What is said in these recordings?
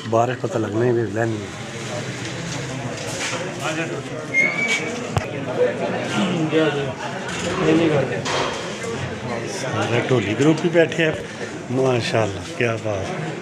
बारिश पता लगना ही लेनी सारे ढोली ग्रुप भी बैठे हैं माशाल्लाह क्या बात।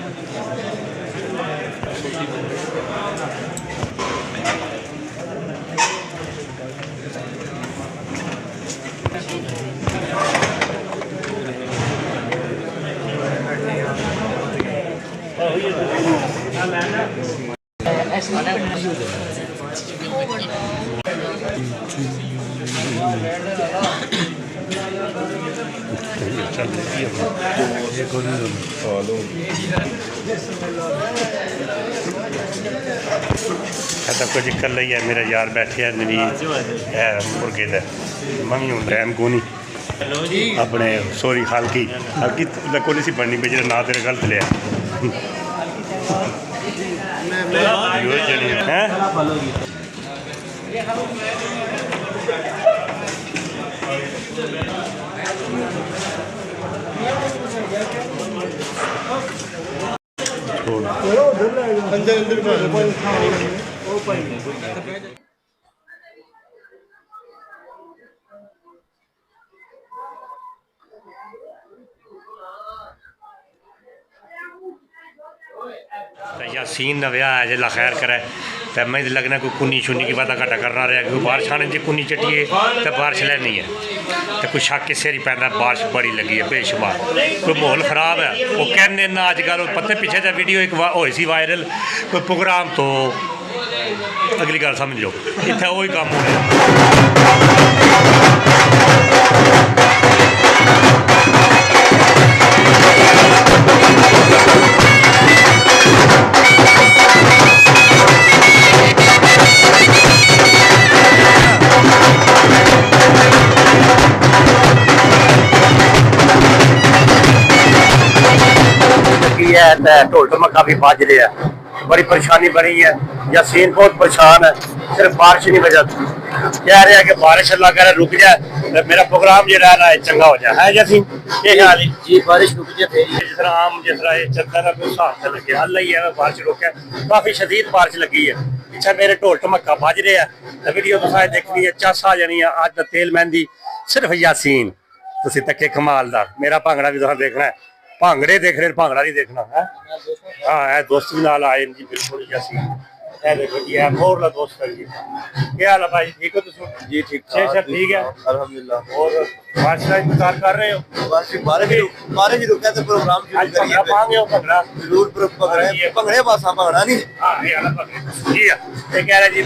तो कुछ कल ही है मेरा यार बैठे है नवीज है मुर्गे दे मम्मी हूँ रैम को नहीं अपने सॉरी हल्की हल्की को नहीं सी बननी पे जो ना तेरे गलत लिया हैं यासीन नव्या है जे खैर करे तो मैं लगना कोई कुन्नी शुन्नी की बात घटा करना रहा क्योंकि बारिश आने जो कुन्नी चटिए तो बारिश लेनी है तो कुछ शक किसे ही पैदा बारिश बड़ी लगी है बेशुमार कोई माहौल खराब है वो कहने ना अजकल पता पीछे जो वीडियो एक हो सी वायरल कोई प्रोग्राम तो अगली गल समझ लो इतना वही काम हो रहा ढोल ढमका भी बज रहे हैं बड़ी परेशानी बनी है यासीन बहुत परेशान है सिर्फ बारिश नहीं वजह कह रहे हैं कि बारिश अल्लाह करे रुक जाए तो मेरा प्रोग्राम जो रह रहा है चंगा हो जाए है यासीन ये ख्याल है जी बारिश रुक जाए जिस तरह आम जिस तरह ये चलता है कोई हिसाब से लगे अल्लाह ही है बारिश रोके काफ़ी शदीद बारिश लगी है अच्छा मेरे ढोल ढमका बज रहे हैं वीडियो तो सारे देखनी है चस आ जानी है अज का तेल मेहंदी सिर्फ यासीन तुम तके कमालदार मेरा भांगड़ा भी तुम देखना है भांगड़े देख रहे भांगड़ा नहीं देखना है हाँ दोस्त भी नाल आए जी बिल्कुल जैसी देखो जी है मोरला दोस्त है जी क्या हाल है भाई ठीक हो तुम जी ठीक ठीक है अल्हम्दुलिल्लाह और बारिश का इंतजार कर रहे हो बारिश ही रुका तो प्रोग्राम जरूर भंगड़े पासा भंगड़ा नहीं जी कह रहे जी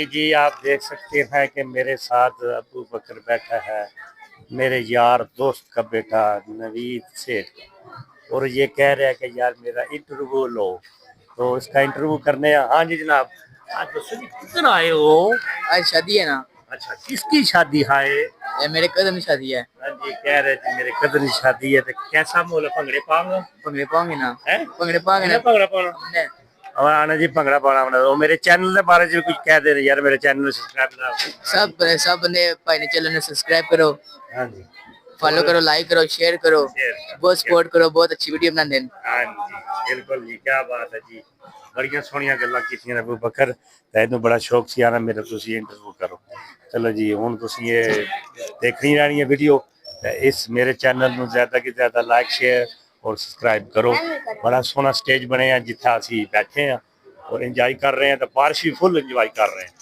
जी आप देख सकते हैं कि मेरे साथ अबू बकर बैठा है, मेरे यार दोस्त का बेटा नवीद सेठ। और ये कह रहा है कि यार मेरा इंटरव्यू लो, तो इसका इंटरव्यू करने हाँ जी जनाब। आज तो किधर आए हो? आज शादी है ना। अच्छा किसकी शादी है? ये मेरे कदम की शादी है। हाँ जी कह रहे थे मेरे कदर की शादी है, तो कैसा माहौल है? भंगड़े पाऊंगा? भंगड़े पाओगे ना? है भंगड़े पाओगे ना? भंगड़ा पाना और आना जी भंगड़ा पाना और मेरे चैनल के बारे में कुछ कह दे रहे यार, मेरे चैनल सब्सक्राइब ना सब बंदे भाई ने चैनल ने सब्सक्राइब करो, हाँ जी फॉलो करो, लाइक करो, शेयर करो, बहुत सपोर्ट करो, बहुत अच्छी वीडियो बनाते हैं। हाँ जी बिल्कुल जी, क्या बात है जी, बड़िया सोहनिया गल्लां कीतियां अबू बकर। तैनू बड़ा शौक सी आना मेरा, तुसी इंटरव्यू करो। चलो जी हुण तुसी ये देखनी रहनी है वीडियो, इस मेरे चैनल नू ज्यादा कि ज्यादा लाइक शेयर और सब्सक्राइब करो। बड़ा सोहना स्टेज बने हैं जिथे असी बैठे हैं और इंजॉय कर रहे हैं, तो बारिश भी फुल इंजॉय कर रहे हैं।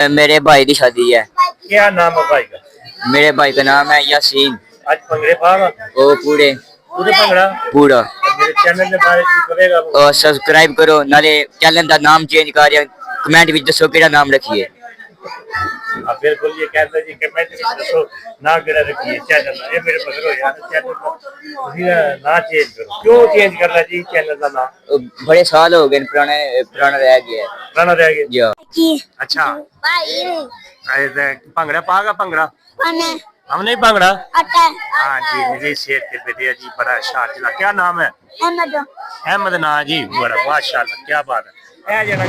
मेरे भाई की शादी है। क्या नाम है भाई का? मेरे भाई का नाम है यासीन। आज भंगड़े पागा? ओ पूरे पूरे भंगड़ा पूरा। मेरे चैनल के बारे में करेगा वो? और सब्सक्राइब करो, नाले चैनल का नाम चेंज कर रहे, कमेंट भी दसो केड़ा नाम रखिए। अब बिल्कुल ये कहता जी कमेंट में दसो ना केड़ा रखिए चैनल ना, ये मेरे बगैर हो यार चैनल का ना चेंज करो। क्यों चेंज करना जी चैनल का नाम? बड़े साल हो गए, पुराना रह गया है। पुराना रह गया जी। अच्छा भंगड़ा पागा? भंगड़ा हम नहीं भंगड़ा। हाँ जी मेरे सेठ के बेटे जी, बड़ा शातिला। क्या नाम है? अहमद ना जी, बड़ा माशाल्लाह क्या बात है। ए जना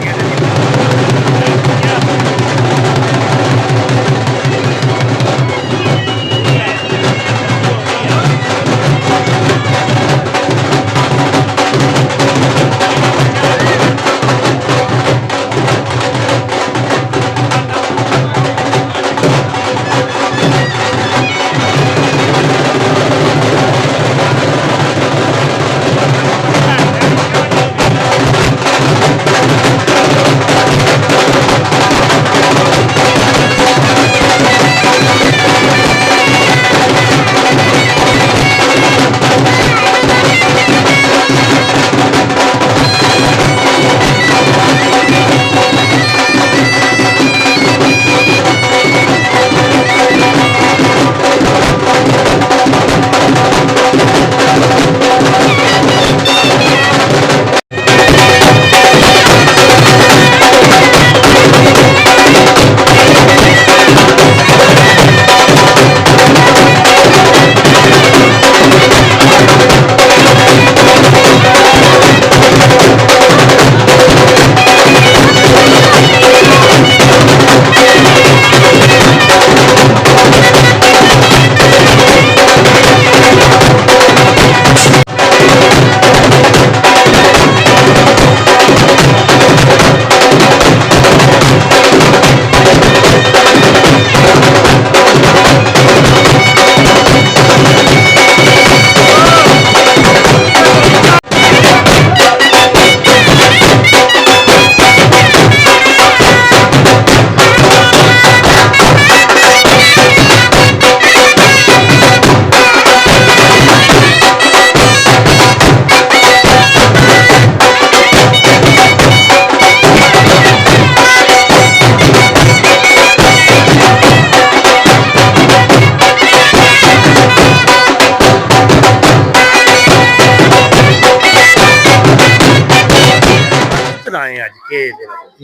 आए आज के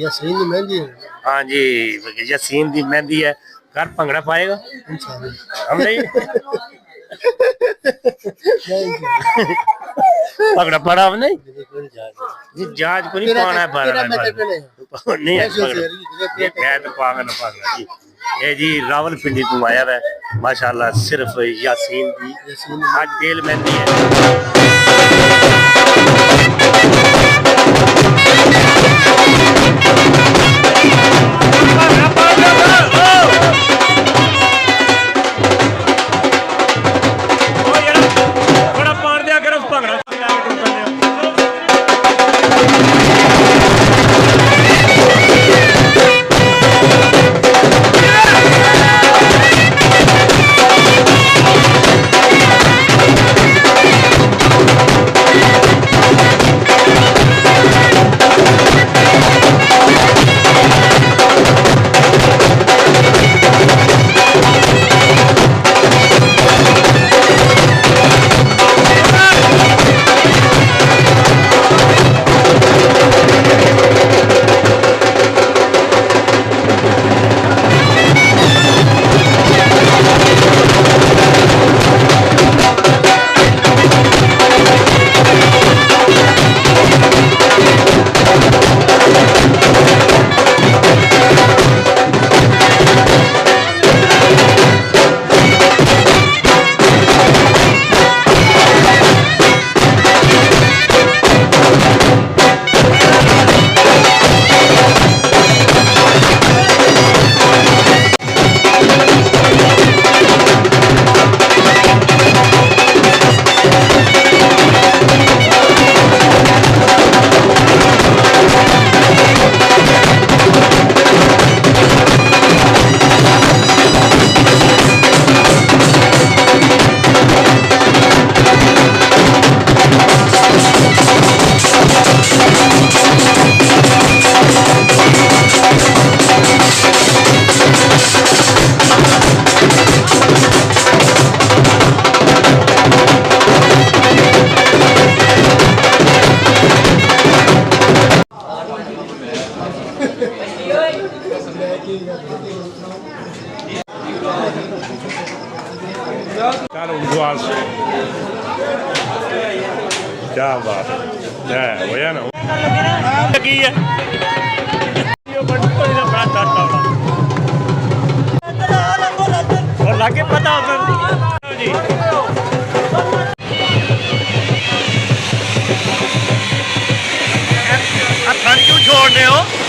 यासीन की मेहंदी है। हाँ जी यासीन दी मेहंदी है। घर भंगड़ा पाएगा हम नहीं भंगड़ा पड़ा हम नहीं जी, जहाज को नहीं पाना है नहीं है ये कह तो पागा ना पागा जी। ये जी रावलपिंडी तो आया है माशाल्लाह, सिर्फ यासीन दी आज तेल मेहंदी है। क्या बात है होया ना लगी है और लागे पता जी थान क्यों छोड़ रहे हो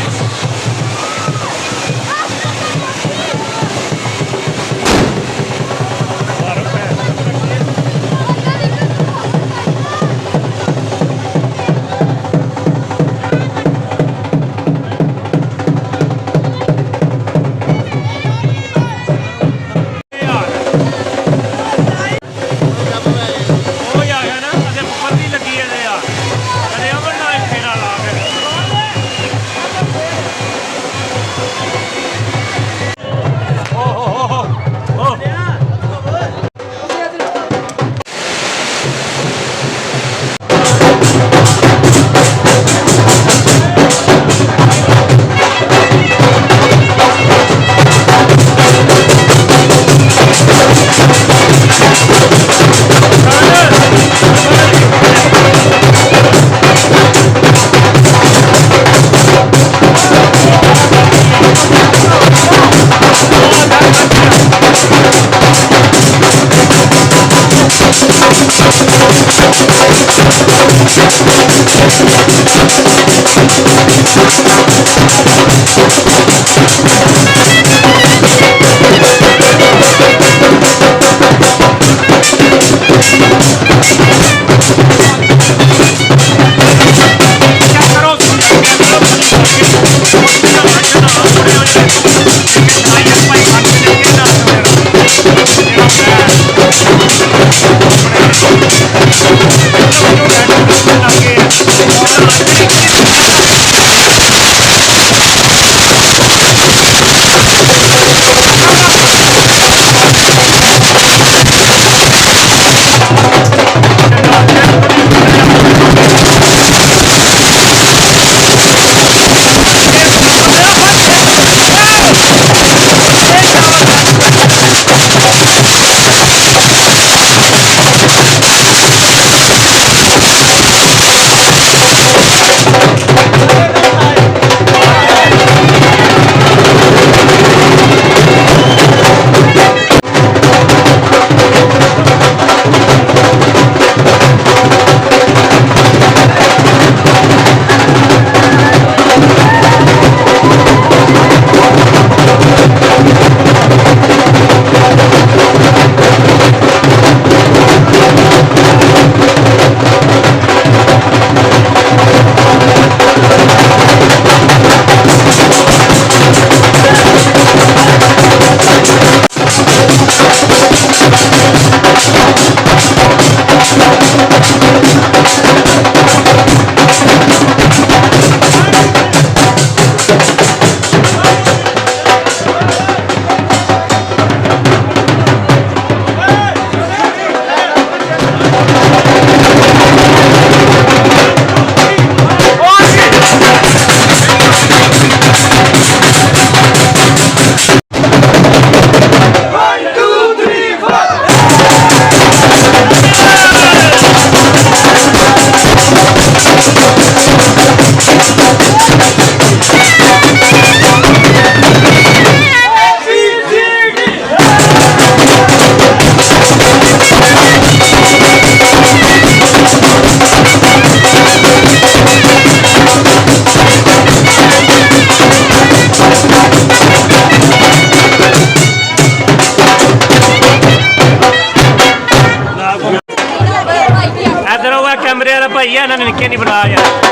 कैमरे वाला भाई है इन्होंने निक्के नहीं बनाया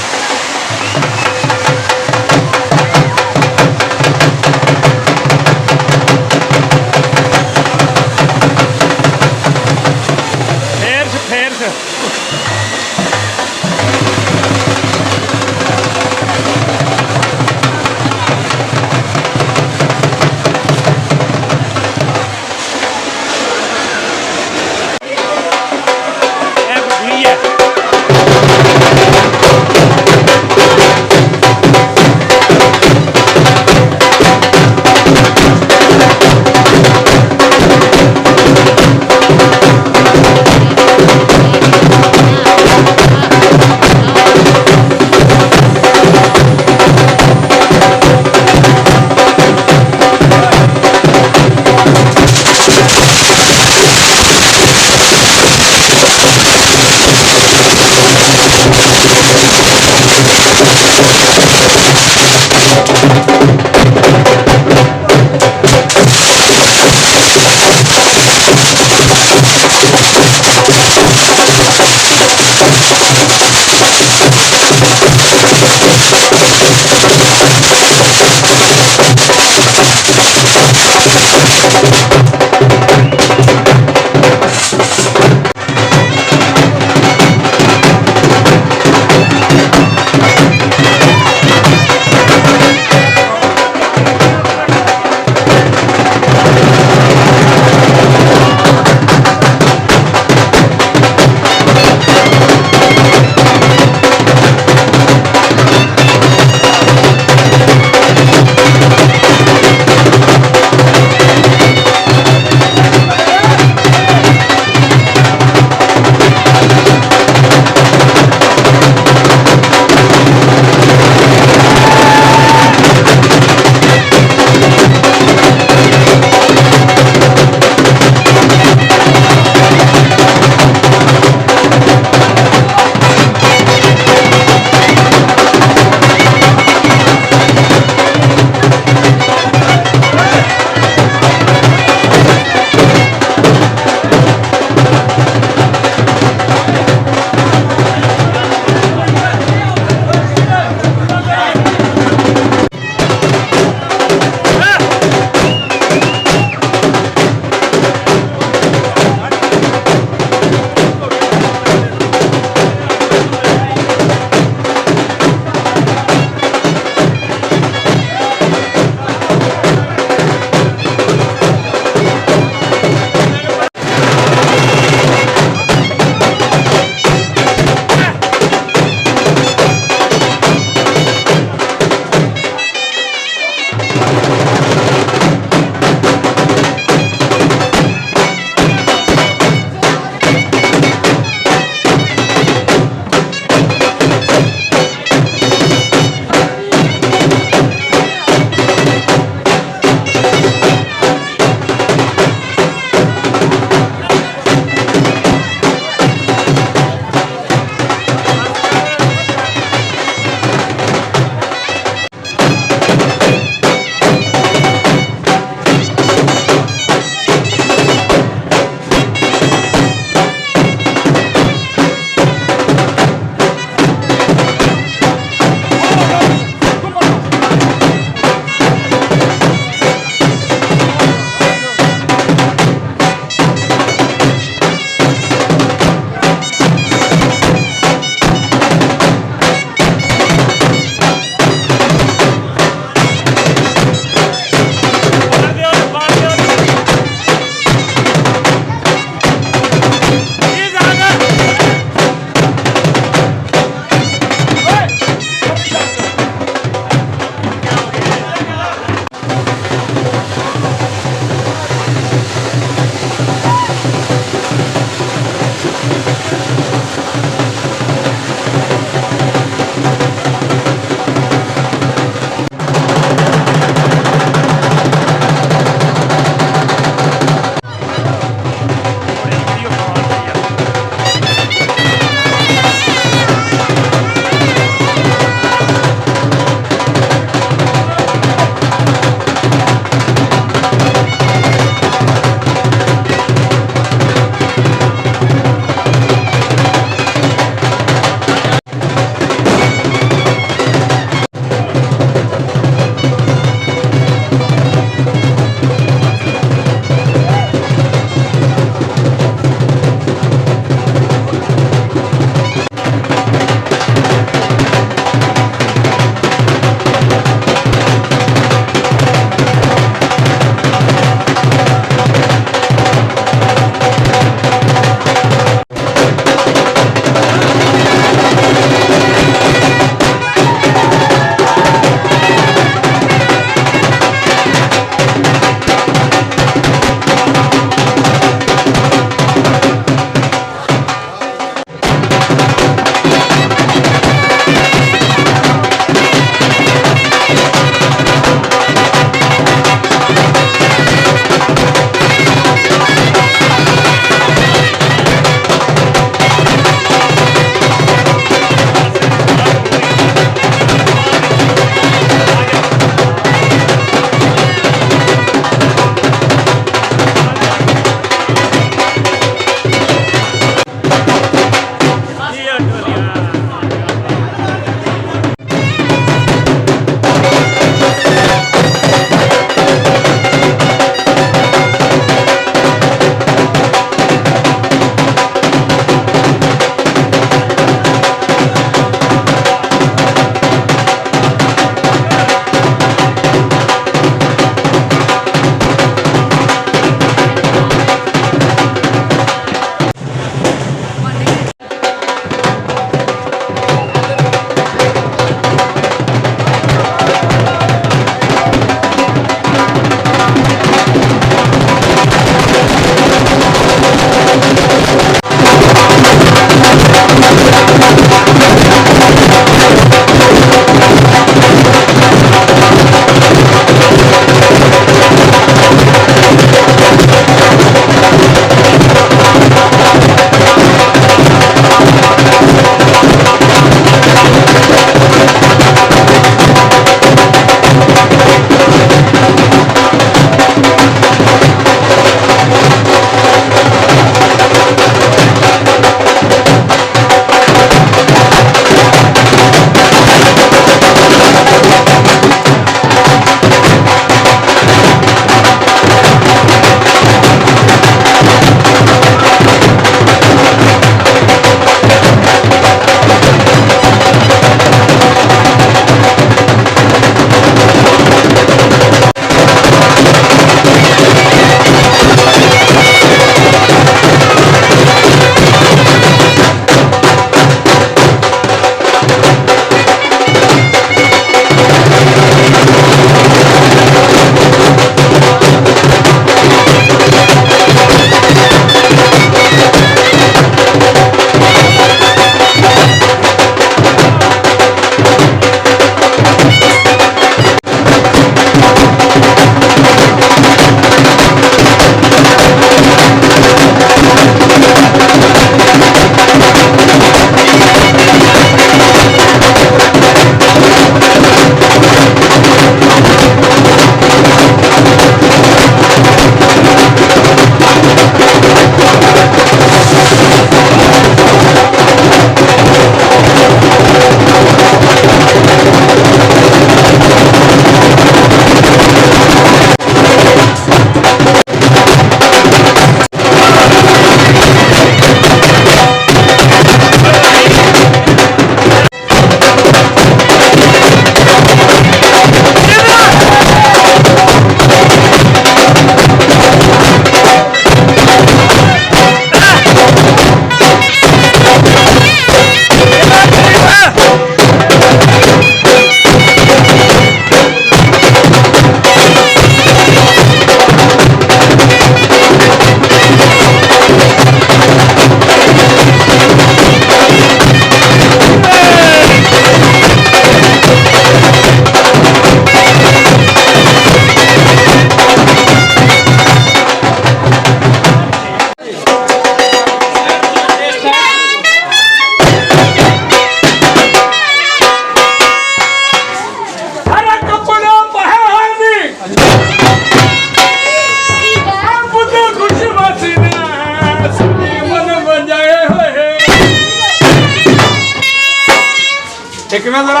ਕਿਵੇਂ ਜ਼ਰਾ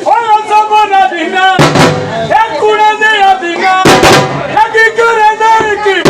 ਓਏ ਸਭਨਾ ਦੀਨਾ ਇਹ ਕੁੜੇ ਦੇ ਆਦੀਨਾ ਇਹ ਕੀ ਕਰੇ ਦਰ ਕੀ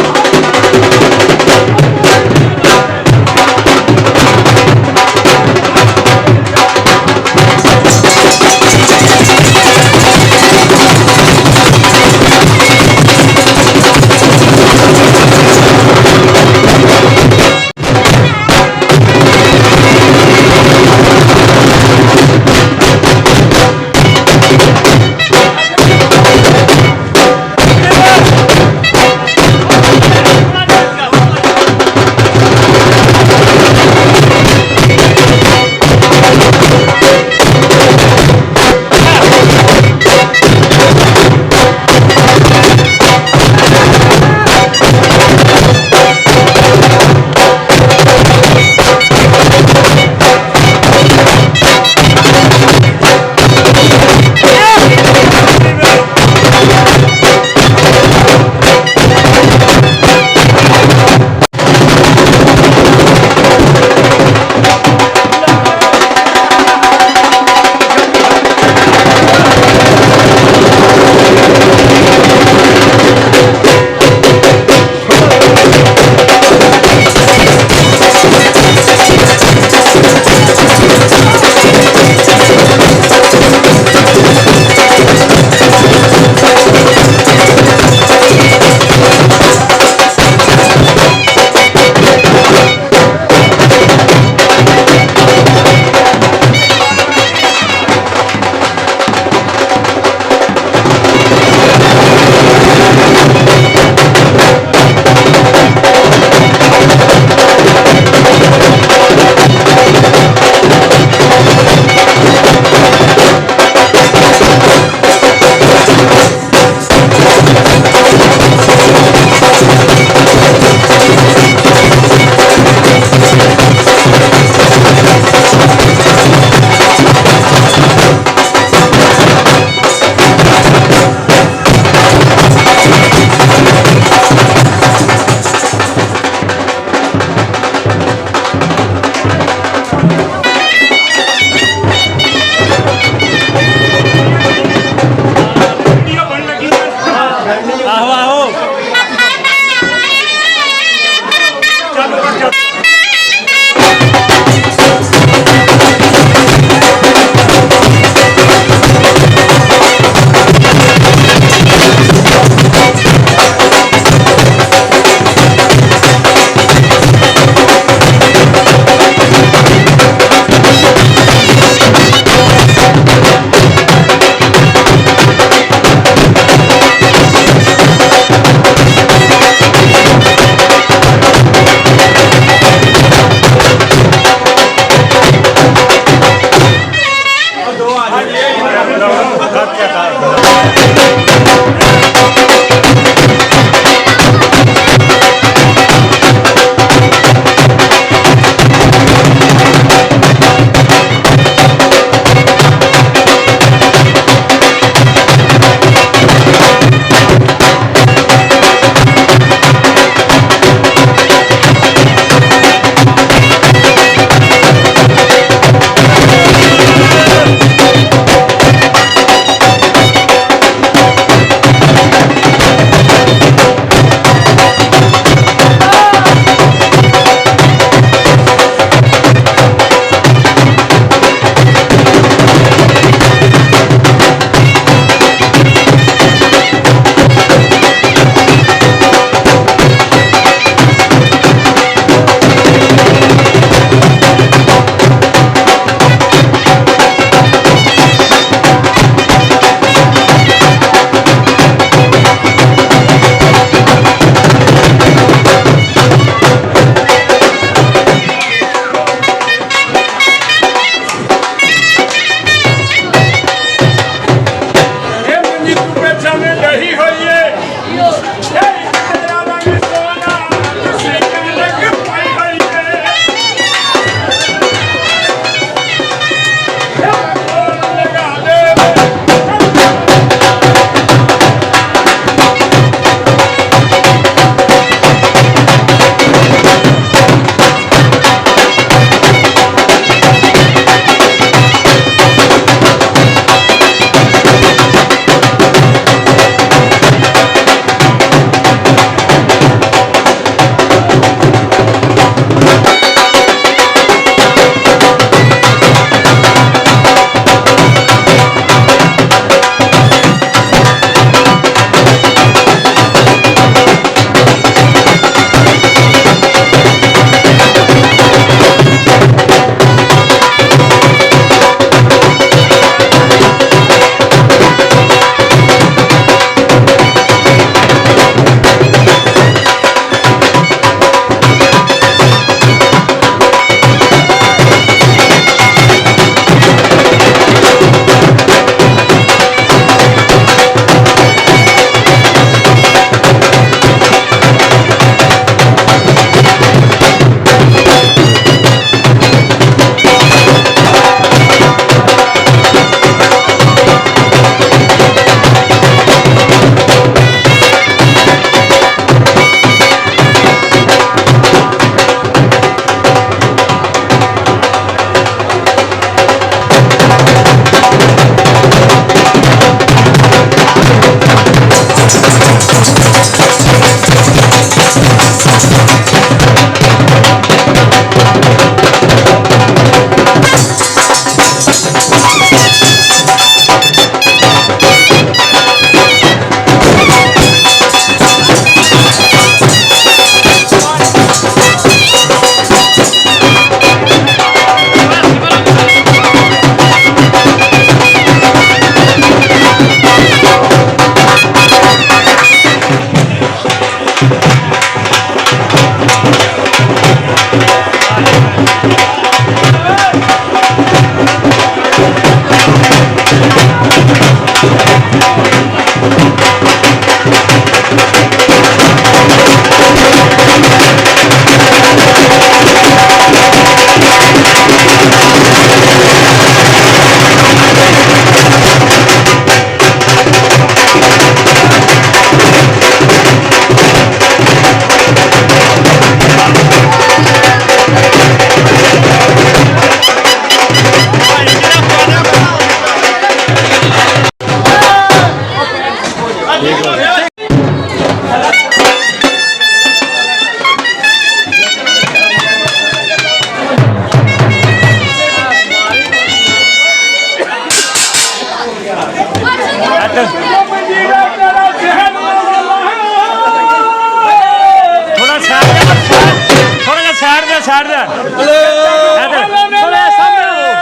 ਛੱਡ ਦੇ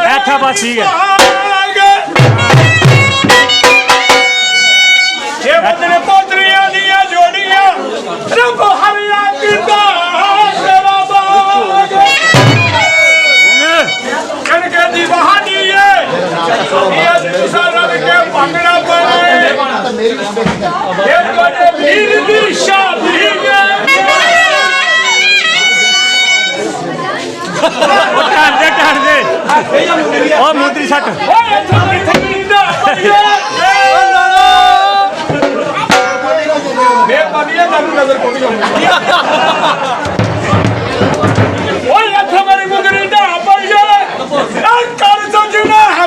ਇੱਥੇ ਬਸ ਠੀਕ ਹੈ ਇਹ ਬੰਦੇ ਪੋਤਰੀਆਂ ਦੀਆਂ ਜੋੜੀਆਂ ਰੱਬ ਹਰਿਆ ਕੀਤਾ ਤੇਰਾ ਬਾਗ ਕਣਕੇ ਦੀ ਬਹਾਨੀ ਏ ਇਹ ਸਾਰਾ ਕੇ ਭੰਗੜਾ ਪਾਏ ਇਹ ਤੁਹਾਡੇ ਵੀਰ ਦੀ ਸ਼ਾਦੀ ਏ ਟਾਣ ਦੇ ਉਹ ਮੁੰਦਰੀ ਸੱਟ ਓਏ ਥੋੜੀ ਥਕੀਂਦਾ ਮੈਂ ਪਾਣੀਆਂ ਦਾ ਨਜ਼ਰ ਕੋਈ ਨਹੀਂ ਓਏ ਇੱਥੇ ਮੇਰੀ ਮੁੰਦਰੀ ਦਾ ਪਈਆ ਆ ਕਰ ਸਜਣਾ ਹੈ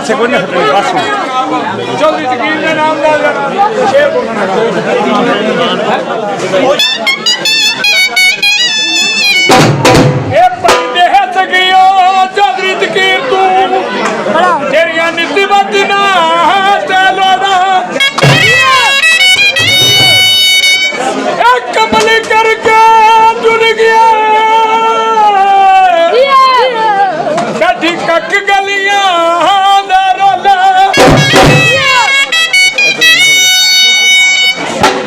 पासे कोई नहीं कोई बस चौधरी तकीर के नाम दा शेर बोलना ये बंदे है तकियो चौधरी तकीर तू तेरिया नीति बदना चलो ना एक कमल करके चुन गया कटी कक गलियां दा रोला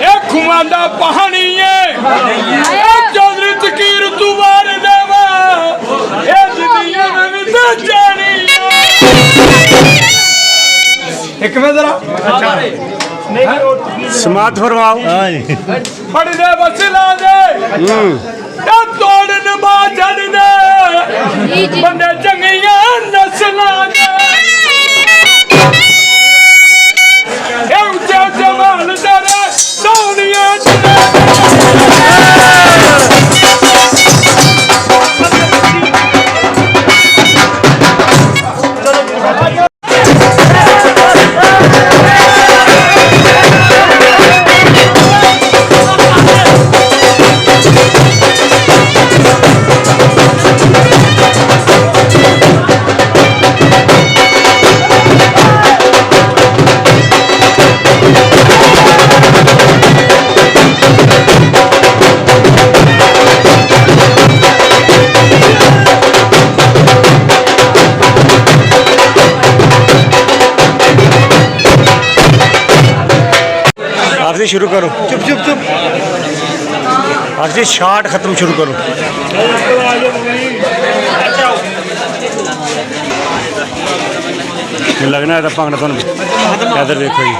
ये खुआं दा पहाड़ी है चौधरी तकीर तू वार देवा ये दुनिया में तो जानी एक में जरा समात फरमाओ फड़ दे वसीला दे तोड़न बाजन दे बंदे चंगियां नस्लां दे ए उच्चा जमाल तेरे सोनिया आखिरी शुरू करो चुप चुप चुप आखिरी शाट खत्म शुरू करो लगना है भंगना तुम इधर देखो जी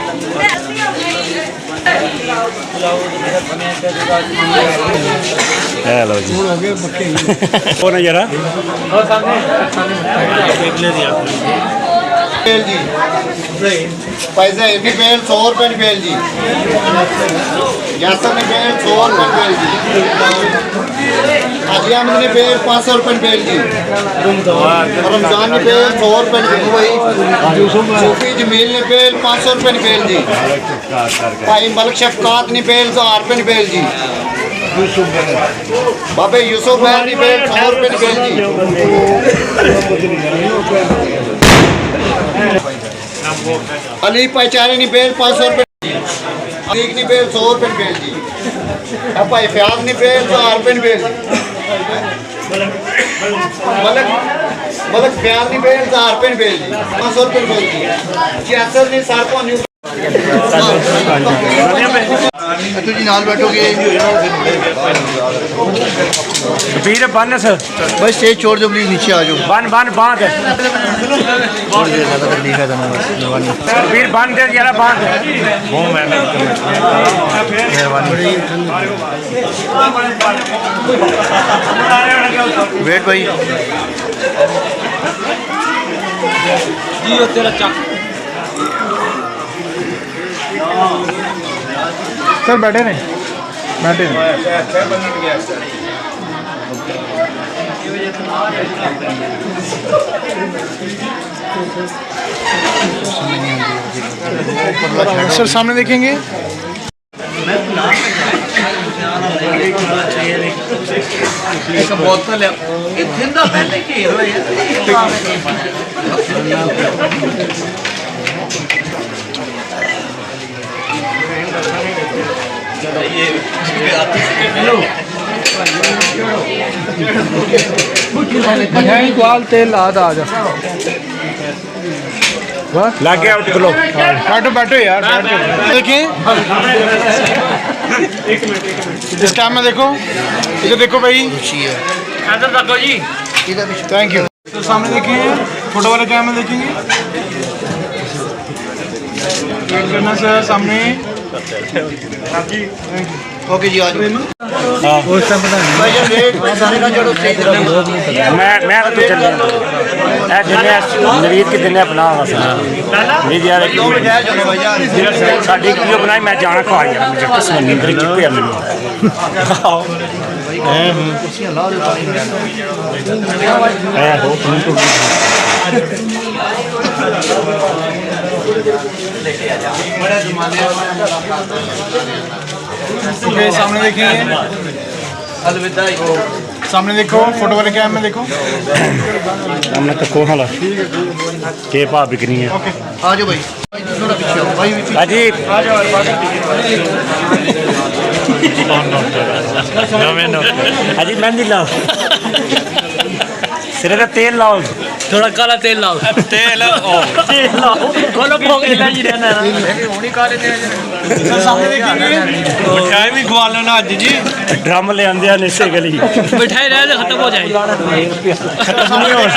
लो जी वो ना जरा बेल जी पैसा एबी बेल 100 रुपए की बेल जी यासर ने बेल 100 रुपए की बेल जी आजिया ने बेल 500 रुपए की बेल जी रमजान ने बेल 100 रुपए की बेल सूफी जमील ने बेल 500 रुपए की बेल जी भाई मलक शफकात ने बेल 1000 रुपए की बेल जी बाबे यूसुफ भाई ने बेल 100 रुपए की बेल जी अली पहचाने नी बेल 500 रुपए अलीक नी बेल 100 रुपए बेल जी अब भाई फयाज नी बेल 1000 रुपए बेल मलक फयाज नी बेल 1000 रुपए बेल जी 500 रुपए बेल जी जैसर ने सारकों न्यू तो जी नाल बैठोगे पीर बन सर बस स्टेज छोड़ दो प्लीज नीचे आ जाओ बन बन बांध छोड़ दे ज्यादा तकलीफ है मेहरबानी पीर बन दे जरा बांध मेहरबानी वेट भाई जी ओ तेरा चक सर बैठे नहीं बैठे सर सामने देखेंगे एक बोतल है जिंदा पहले की तेल ला आ जा लग गया उठ लो बैठो बैठो यार देखिए इस टाइम में देखो इधर देखो भाई इधर देखो जी थैंक यू तो सामने देखिए फोटो वाले कैमरे देखेंगे वेट करना सर सामने ओके जी आज मैं तो चल नवीद के दिन अपना नवीद यार साड़ी वीडियो बनाई मैं जाना खा यार मुझे कसम नींद की पे मैंने ओके सामने देखिए अलविदा सामने देखो फोटो वाले कैम में देखो हमने तको हाल के भाव बिकनी है ओके आ जाओ भाई थोड़ा पीछे आओ भाई भी हाजी आ जाओ हाजी मेहंदी लाओ सिरे पे तेल लाओ थोड़ा काला तेल लाओ तेल लाओ खोलो भोग जी रहना होनी काले सर सामने देखिए मिठाई भी खवा लेना आज जी ड्रम ले आंदे हैं इसे गली मिठाई रह खत्म हो जाएगी सामने और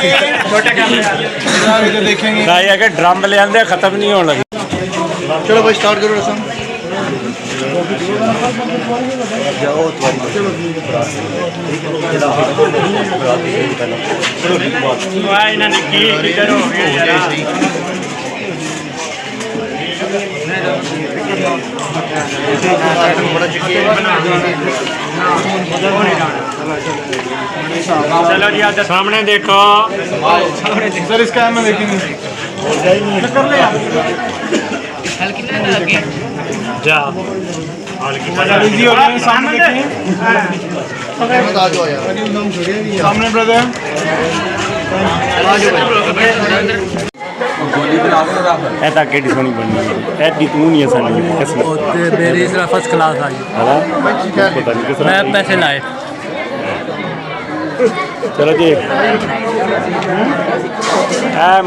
छोटे कैमरा इधर देखेंगे राय है कि ड्रम ले आंदे खत्म नहीं होने लगे चलो भाई स्टार्ट करो रसम चलो जी आज सामने देखो सर इस कैम में देखेंगे कर ले जा इजी हो गया सामने देखिए आ जाओ यार सामने ब्रदर ऐसा केडी सोनी बननी है ऐडी तू नहीं है सानी किस्मत मेरी सिर्फ फर्स्ट क्लास आई पता नहीं किस मैं पैसे लाए चलो जी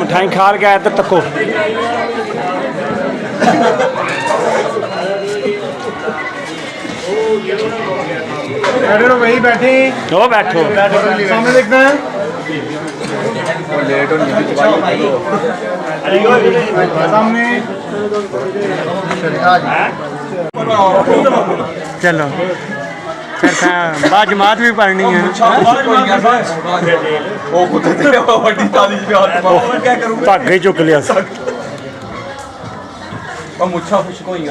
मिठाई खा गया इधर तको बैठो वही बैठे ओ बैठो सामने देखते हैं सामने चलो फिर बाद जमात भी पढ़नी है धागे चुक लिया मुच्छा खुशक होई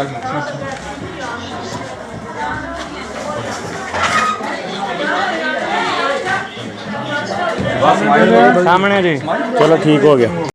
सामने जी चलो ठीक हो गया